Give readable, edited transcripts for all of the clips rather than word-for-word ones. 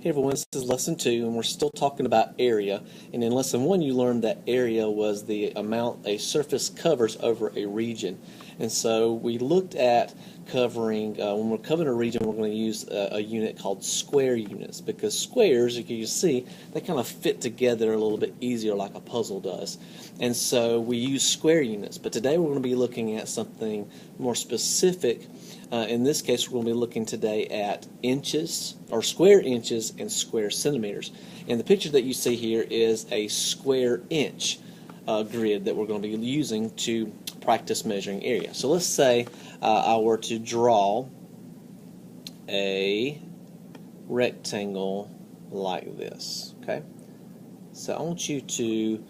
Hey everyone, this is lesson 2 and we're still talking about area. And in lesson 1 you learned that area was the amount a surface covers over a region. And so we looked at covering, when we're covering a region, we're going to use a unit called square units, because squares, you can see, they kind of fit together a little bit easier like a puzzle does. And so we use square units, but today we're going to be looking at something more specific. In this case, we're going to be looking today at inches, or square inches and square centimeters. And the picture that you see here is a square inch grid that we're going to be using to practice measuring area. So let's say I were to draw a rectangle like this. Okay, so I want you to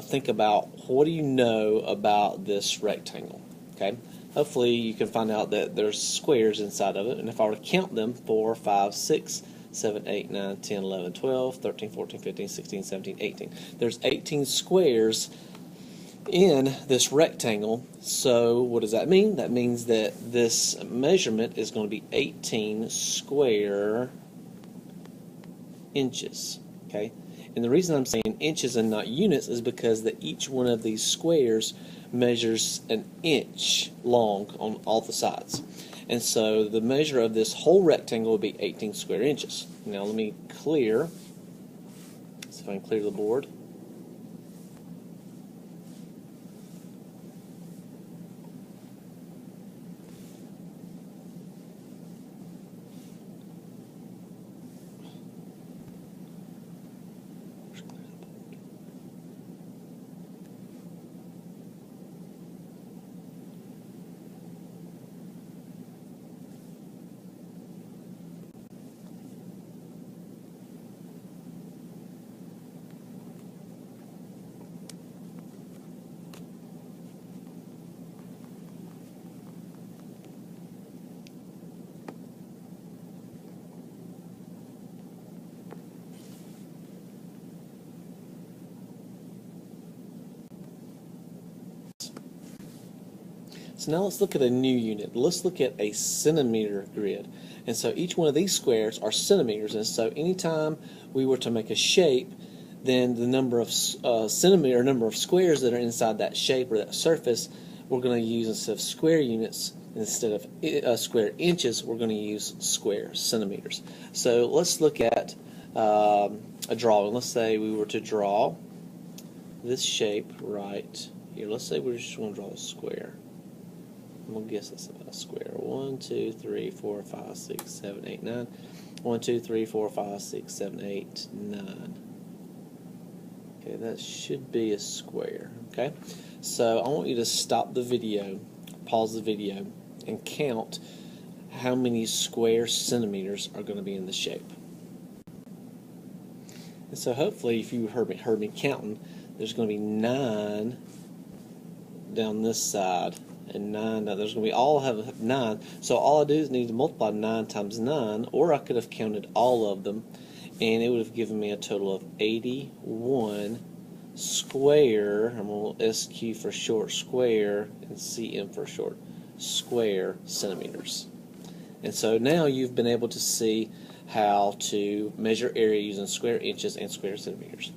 think about, what do you know about this rectangle? Okay, hopefully you can find out that there's squares inside of it, and if I were to count them, 4, 5, 6, 7, 8, 9, 10, 11, 12, 13, 14, 15, 16, 17, 18. There's 18 squares in this rectangle. So what does that mean? That means that this measurement is going to be 18 square inches. Okay, and the reason I'm saying inches and not units is because that each one of these squares measures an inch long on all the sides. And so the measure of this whole rectangle would be 18 square inches. Now let me clear, see if I can clear the board. So now let's look at a new unit. Let's look at a centimeter grid. And so each one of these squares are centimeters, and so anytime we were to make a shape, then the number of number of squares that are inside that shape or that surface, we're going to use, instead of square units, instead of square inches, we're going to use square centimeters. So let's look at a drawing. Let's say we were to draw this shape right here. Let's say we're just going to draw a square. I'm going to guess that's about a square. 1, 2, 3, 4, 5, 6, 7, 8, 9. 1, 2, 3, 4, 5, 6, 7, 8, 9. Okay, that should be a square. Okay, so I want you to stop the video, pause the video, and count how many square centimeters are going to be in the shape. And so hopefully, if you heard me counting, there's going to be 9 down this side, and 9 now. There's going to be all have 9. So all I do is need to multiply 9 times 9, or I could have counted all of them, and it would have given me a total of 81 square. I'm going to SQ for short, square, and CM for short, square centimeters. And so now you've been able to see how to measure area using square inches and square centimeters.